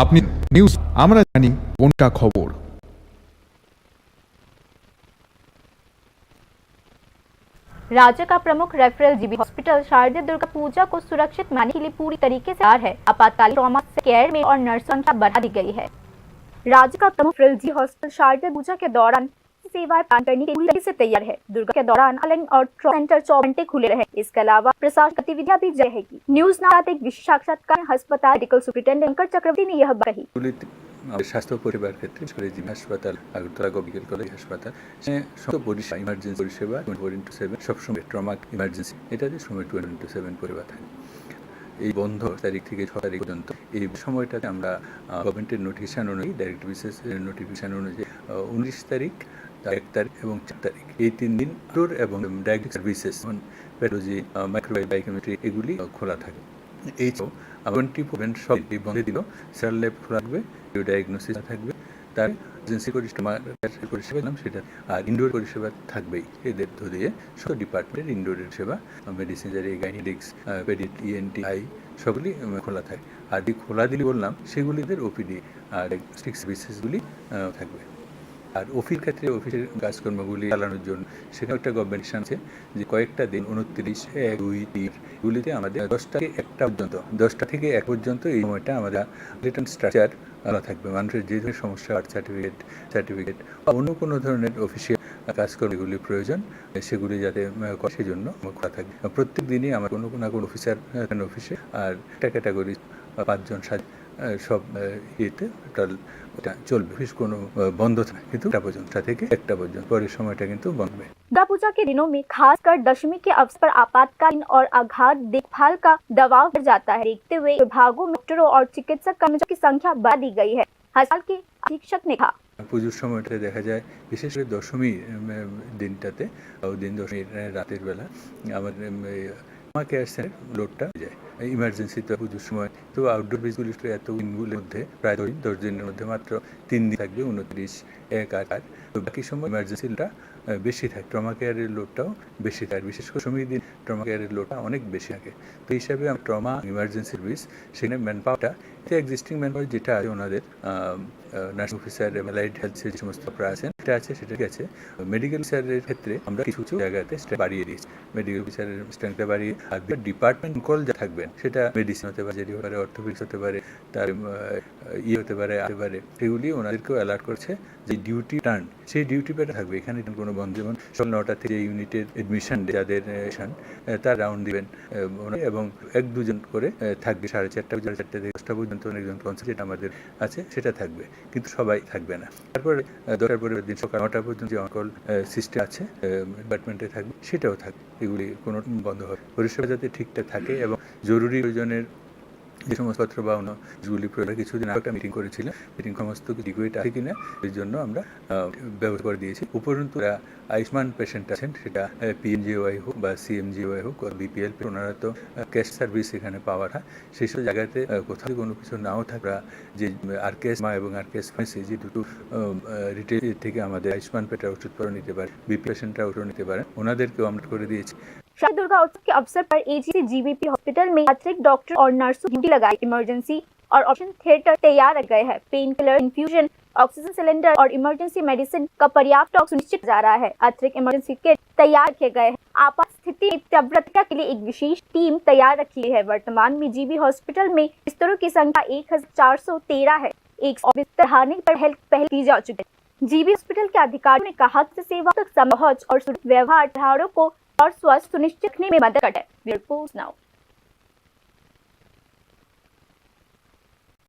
আপনি নিউজ আমরা জানি কোনটা খবর। राज्य का प्रमुख रेफरल जीबी हॉस्पिटल शारदीय दुर्गा पूजा को सुरक्षित मानने के लिए पूरी तरीके से तैयार है। आपातकालीन ट्रॉमा केयर में और नर्स संख्या बढ़ा दी गई है। राज्य का प्रमुख रेफरल जीबी हॉस्पिटल शारदीय पूजा के दौरान सेवाएं प्रदान करने के लिए पूरी तरीके से तैयार है। दुर्गा के दौरान अलग और ट्रॉमा सेंटर 24 घंटे खुले रहे। इसके अलावा प्रशासनिक गतिविधियां भी जारी रहेगी। न्यूज नाथ एक विशेष साक्षात्कार में अस्पताल मेडिकल सुपरिटेंडेंट शंकर चक्रवर्ती ने यह कही। স্বাস্থ্য পরিবার ক্ষেত্রে জিবি হাসপাতাল, আগরতলা মেডিকেল কলেজ হাসপাতাল, সমস্ত পরিষেবা, ইমার্জেন্সি পরিষেবা 24/7 সবসময় ট্রমা ইমার্জেন্সি এটাতে সময় 24/7 পরিষেবা থাকে। এই বন্ধ তারিখ থেকে 6 তারিখ পর্যন্ত এই সময়টাতে আমরা গভর্নমেন্টের নোটিফিকেশন অনুযায়ী, ডাইরেক্ট বিশেষ নোটিফিকেশন অনুযায়ী 19 তারিখ, 1 তারিখ এবং 4 তারিখ এই 3 দিন আউটডোর এবং diagnostic services, pathology, microbiology, biochemistry এগুলি খোলা থাকে। এই 24 সব বন্ধ দিল। সেল ল্যাব খোলা থাকবে, ডায়াগনোসিস থাকবে, তার এজেন্সি পরিষেবা সেটা, আর ইনডোর পরিষেবা থাকবেই। এদের দিয়ে সব ডিপার্টমেন্টের ইনডোরের সেবা, মেডিসিনারি, গাইনিডিক্স, পেডিট, ইএনটি, আই সবগুলি খোলা থাকে। আর যে খোলা দিলি বললাম সেগুলিদের ওপিডি আর ডায়াগনস্টিক সার্ভিসেসগুলি থাকবে। আর অফিসের ক্ষেত্রে অফিসের কাজকর্মগুলি চালানোর জন্য সেখানে একটা গভর্নমেন্ট আছে যে কয়েকটা দিন 29, 1, 2, 3 এগুলিতে আমাদের 10টা থেকে 1টা পর্যন্ত, 10টা থেকে 1 পর্যন্ত এই সময়টা আমাদের রিটার্ন স্ট্রাকচার থাকবে। মানুষের যে ধরনের সমস্যা, বার্থ সার্টিফিকেট বা অন্য কোনো ধরনের অফিসিয়াল কাজকর্মগুলি প্রয়োজন সেগুলি যাতে সেজন্য খোলা থাকবে। প্রত্যেক দিনই আমার কোনো না কোনো অফিসে আর একটা ক্যাটাগরি 5 জন সব ইয়েতে টোটাল ওটা চলবে। অফিস কোনো বন্ধ থাকে কিন্তু 1টা থেকে 1টা পর্যন্ত, পরের সময়টা কিন্তু বন্ধ হবে। दुर्गा पूजा के दिनों में खासकर दशमी के अवसर पर आपातकालीन और आघात देखभाल का दबाव बढ़ जाता है। देखते हुए विभागों में डॉक्टरों और चिकित्सक कर्मचारियों की संख्या बढ़ा दी गई है। अस्पताल के अधीक्षक ने कहा, পুজোর সময়টাতে দেখা যায় বিশেষ করে দশমীর দিনটাতে, দশমীর রাতের বেলা আমাদের কেয়ার সেন্টার লোডটা যায়। ইমার্জেন্সিতে পুজোর সময় তো আউটডোর বেসগুলি এত দিনগুলির মধ্যে প্রায় 10 দিনের মধ্যে মাত্র 3 দিন থাকবে, 29, 1, 8। তো বাকি সময় ইমার্জেন্সিটা বেশি থাকে, ট্রমা কেয়ারের লোডটাও বেশি থাকে। বিশেষ করে দশমীর দিন ট্রমা কেয়ারের লোডটা অনেক বেশি থাকে। তো হিসাবে ট্রমা ইমার্জেন্সি সার্ভিস সেখানে ম্যানপাওয়ারটা এক্সিস্টিং ম্যানপাওয়ার যেটা আছে ওনাদের নার্সিং অফিসার, অ্যালাইড হেলথের যে সমস্ত আছে সেটা আছে, সেটা আছে। মেডিকেল অফিসারের ক্ষেত্রে আমরা কিছু জায়গাতে বাড়িয়ে দিয়েছি। মেডিকেল অফিসারের স্ট্রেংথটা বাড়িয়ে, আর ডিপার্টমেন্ট কল যা থাকবেন সেটা মেডিসিন হতে পারে, যেটি হতে পারে অর্থোপেডিক্স হতে পারে, তার হতে পারে, সেগুলি ওনাদেরকেও অ্যালার্ট করছে যে ডিউটি টার্ন, সেই ডিউটি প্যাটা থাকবে। এখানে কোনো বন্ধ, যেমন সকাল 9টা থেকে ইউনিটের এডমিশন যাদের তার রাউন্ড দিবেন এবং 1-2 জন করে থাকবে। 4:30 থেকে 10টা পর্যন্ত অনেকজন কনসাল্ট যেটা আমাদের আছে সেটা থাকবে, কিন্তু সবাই থাকবে না। তারপরে 10টার পরের দিন সকাল 9টা পর্যন্ত যে অনকল সিস্টেম আছে ডিপার্টমেন্টে থাকবে, সেটাও থাকবে। এগুলি কোনো বন্ধ হবে। পরিষেবা যাতে ঠিকঠাক থাকে এবং জরুরি প্রয়োজনের যে সমস্ত পত্র বা অন্য যেগুলি প্রয়োজন, কিছুদিন আগে একটা মিটিং করেছিলাম, মিটিং সমস্ত টিকিট আছে কিনা এর জন্য আমরা ব্যবস্থা করে দিয়েছি। উপরন্তু আয়ুষ্মান পেশেন্ট আছেন, সেটা পিএমজিওয়াই হোক বা সিএমজিওয়াই হোক, বিপিএল, ওনারা তো ক্যাশ সার্ভিস এখানে পাওয়ার হয়। সেই সব জায়গাতে কোথাও কোনো কিছু নাও থাকা, যে আরকেএস মা এবং আরকেএস ফার্মেসি যে দুটো রিটেল থেকে আমাদের আয়ুষ্মান পেটের ওষুধপত্র নিতে পারে, বিপি পেশেন্টরা ওষুধ নিতে পারে, ওনাদেরকেও আমরা করে দিয়েছি। शारदीय दुर्गा उत्सव के अवसर पर एजीसी जीबीपी हॉस्पिटल में अतिरिक्त डॉक्टर और नर्सों ड्यूटी लगाई। इमरजेंसी और ऑपरेशन थिएटर तैयार रखे गए हैं। Pain killer, infusion, oxygen cylinder और इमरजेंसी मेडिसिन का पर्याप्त स्टॉक सुनिश्चित जा रहा है। अतिरिक्त इमरजेंसी किट तैयार किए गए हैं। आपात स्थिति में तीव्रता के लिए एक विशेष टीम तैयार रखी है। वर्तमान में जीबी हॉस्पिटल में बिस्तरों की संख्या 1413 है। 100 बिस्तर बढ़ाने पर पहल की जा चुकी है। जीबी हॉस्पिटल के अधिकारियों ने कहा कि सेवा तक पहुंच और सुरक्षित व्यवहार को और स्वास्थ्य सुनिश्चित करने में मदद करता है।